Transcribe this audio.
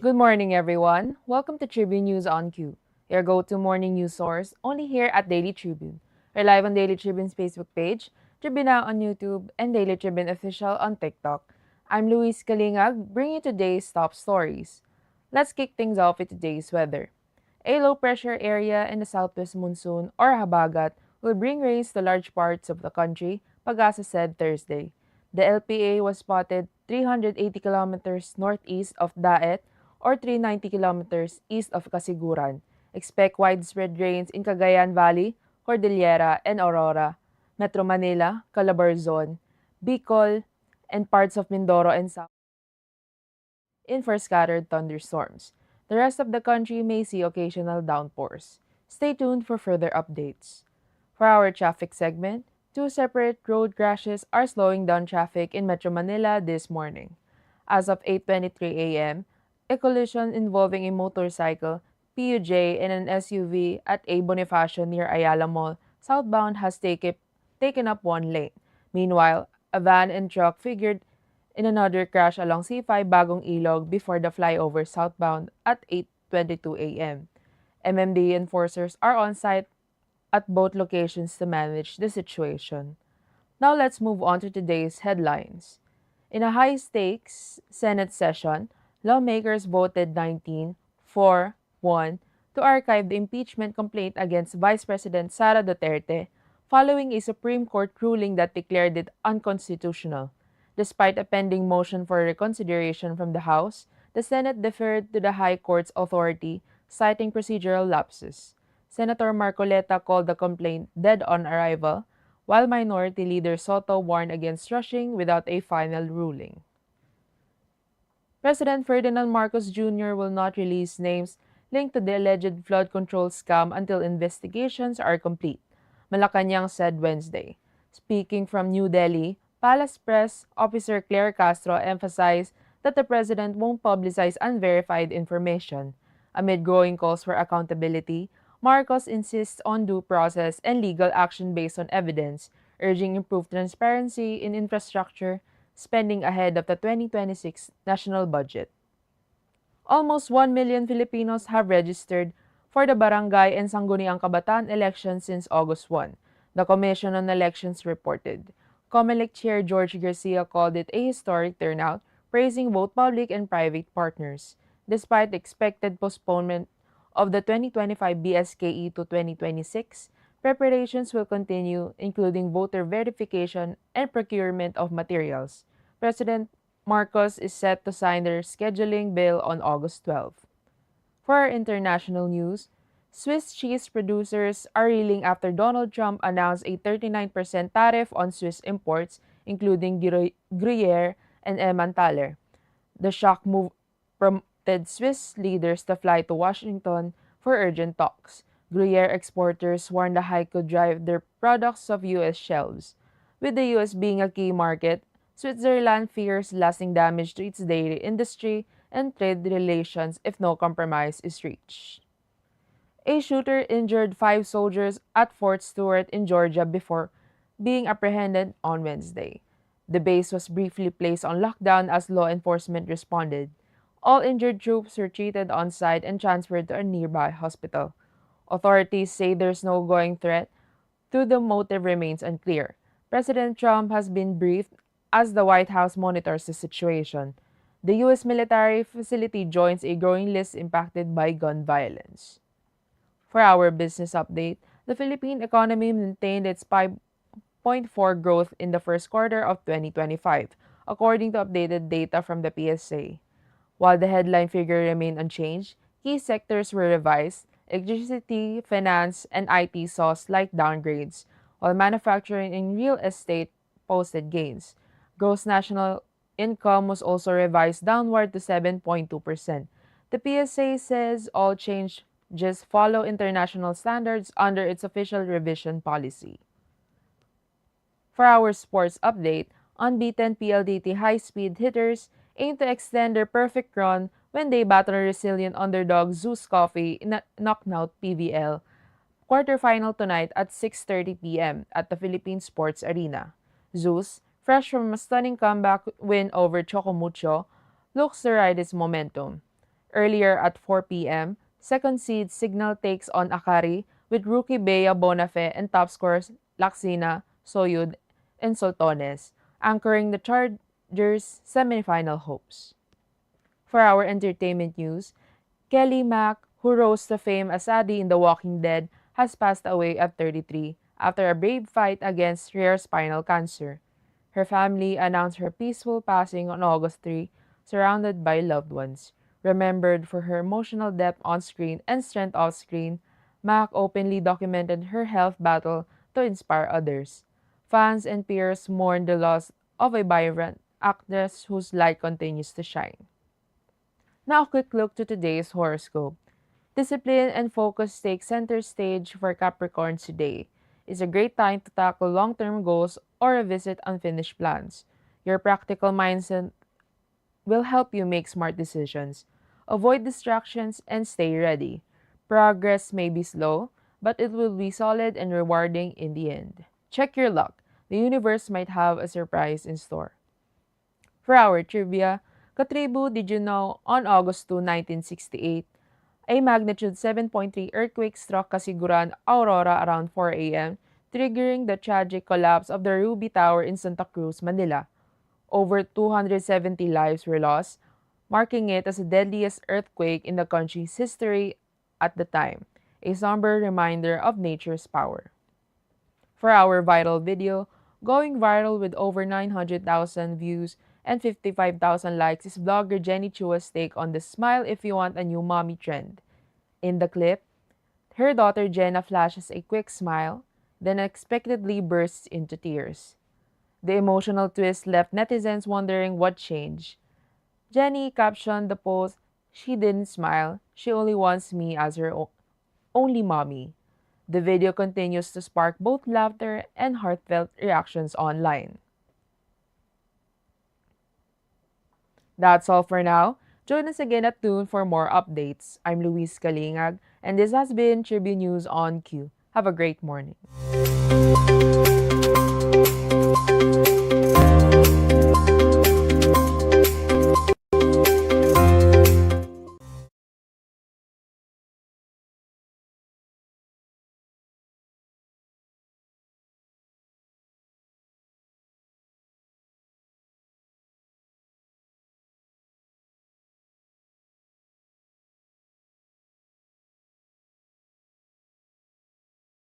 Good morning, everyone. Welcome to Tribune News on Q, your go-to morning news source, only here at Daily Tribune. We're live on Daily Tribune's Facebook page, Tribune Now on YouTube, and Daily Tribune Official on TikTok. I'm Louisse Kalingag, bringing you today's top stories. Let's kick things off with today's weather. A low-pressure area in the southwest monsoon, or habagat, will bring rains to large parts of the country, Pag-asa said Thursday. The LPA was spotted 380 kilometers northeast of Daet or 390 kilometers east of Kasiguran. Expect widespread rains in Cagayan Valley, Cordillera, and Aurora, Metro Manila, Calabarzon, Bicol, and parts of Mindoro and South in for scattered thunderstorms. The rest of the country may see occasional downpours. Stay tuned for further updates. For our traffic segment, two separate road crashes are slowing down traffic in Metro Manila this morning. As of 8:23 a.m., a collision involving a motorcycle, PUJ, and an SUV at A. Bonifacio near Ayala Mall southbound has taken up one lane. Meanwhile, a van and truck figured in another crash along C5 Bagong Ilog before the flyover southbound at 8:22 a.m. MMD enforcers are on site at both locations to manage the situation. Now let's move on to today's headlines. In a high stakes Senate session, lawmakers voted 19-4-1 to archive the impeachment complaint against Vice President Sara Duterte following a Supreme Court ruling that declared it unconstitutional. Despite a pending motion for reconsideration from the House, the Senate deferred to the High Court's authority, citing procedural lapses. Senator Marcoleta called the complaint dead on arrival, while Minority Leader Soto warned against rushing without a final ruling. President Ferdinand Marcos Jr. will not release names linked to the alleged flood control scam until investigations are complete, Malacanang said Wednesday. Speaking from New Delhi, Palace Press Officer Claire Castro emphasized that the president won't publicize unverified information. Amid growing calls for accountability, Marcos insists on due process and legal action based on evidence, urging improved transparency in infrastructure spending ahead of the 2026 national budget. Almost 1 million Filipinos have registered for the barangay and sangguniang kabataan elections since August 1, the Commission on Elections reported. COMELEC Chair George Garcia called it a historic turnout, praising both public and private partners. Despite the expected postponement of the 2025 BSKE to 2026, preparations will continue, including voter verification and procurement of materials. President Marcos is set to sign their scheduling bill on August 12. For our international news, Swiss cheese producers are reeling after Donald Trump announced a 39% tariff on Swiss imports, including Gruyere and Emmentaler. The shock move prompted Swiss leaders to fly to Washington for urgent talks. Gruyere exporters warned the hike could drive their products off U.S. shelves. With the U.S. being a key market, Switzerland fears lasting damage to its dairy industry and trade relations if no compromise is reached. A shooter injured 5 soldiers at Fort Stewart in Georgia before being apprehended on Wednesday. The base was briefly placed on lockdown as law enforcement responded. All injured troops were treated on site and transferred to a nearby hospital. Authorities say there's no ongoing threat, though the motive remains unclear. President Trump has been briefed as the White House monitors the situation. The U.S. military facility joins a growing list impacted by gun violence. For our business update, the Philippine economy maintained its 5.4 growth in the first quarter of 2025, according to updated data from the PSA. While the headline figure remained unchanged, key sectors were revised. Electricity, finance, and IT saw slight downgrades, while manufacturing and real estate posted gains. Gross national income was also revised downward to 7.2%. The PSA says all changes follow international standards under its official revision policy. For our sports update, unbeaten PLDT high-speed hitters aim to extend their perfect run when they battle resilient underdog Zeus Coffee in a knockout PVL quarterfinal tonight at 6:30 p.m. at the Philippine Sports Arena. Zeus, fresh from a stunning comeback win over Chocomucho, looks to ride its momentum. Earlier at 4 p.m., second seed Signal takes on Akari with rookie Bea Bonafé and top scorers Laxina, Soyud, and Soltones, anchoring the Chargers' semifinal hopes. For our entertainment news, Kelly Mack, who rose to fame as Addie in The Walking Dead, has passed away at 33 after a brave fight against rare spinal cancer. Her family announced her peaceful passing on August 3, surrounded by loved ones. Remembered for her emotional depth on screen and strength off screen, Mack openly documented her health battle to inspire others. Fans and peers mourned the loss of a vibrant actress whose light continues to shine. Now, a quick look to today's horoscope. Discipline and focus take center stage for Capricorns today. It's a great time to tackle long term goals or revisit unfinished plans. Your practical mindset will help you make smart decisions. Avoid distractions and stay ready. Progress may be slow, but it will be solid and rewarding in the end. Check your luck. The universe might have a surprise in store. For our trivia, Katribu, did you know on August 2, 1968, a magnitude 7.3 earthquake struck Casiguran, Aurora around 4 a.m., triggering the tragic collapse of the Ruby Tower in Santa Cruz, Manila. Over 270 lives were lost, marking it as the deadliest earthquake in the country's history at the time, a somber reminder of nature's power. For our viral video, going viral with over 900,000 views and 55,000 likes is blogger Jenny Chua's take on the smile if you want a new mommy trend. In the clip, her daughter Jenna flashes a quick smile, then unexpectedly bursts into tears. The emotional twist left netizens wondering what changed. Jenny captioned the post, "She didn't smile, she only wants me as her only mommy." The video continues to spark both laughter and heartfelt reactions online. That's all for now. Join us again at noon for more updates. I'm Louise Kalingag, and this has been Tribune News on Q. Have a great morning.